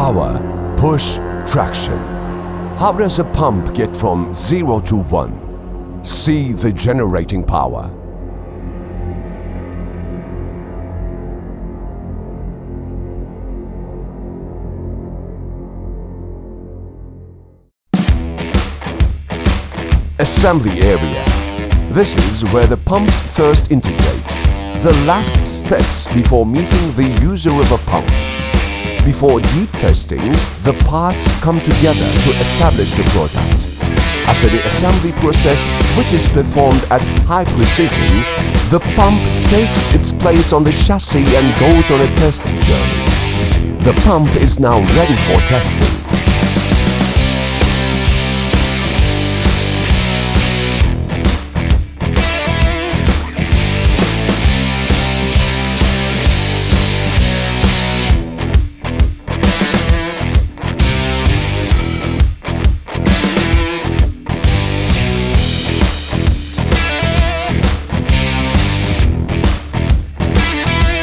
Power, push, traction. How does a pump get from 0 to 1? See the generating power. Assembly area. This is where the pumps first integrate. The last steps before meeting the user of a pump. Before deep testing, the parts come together to establish the product. After the assembly process, which is performed at high precision, the pump takes its place on the chassis and goes on a test journey. The pump is now ready for testing.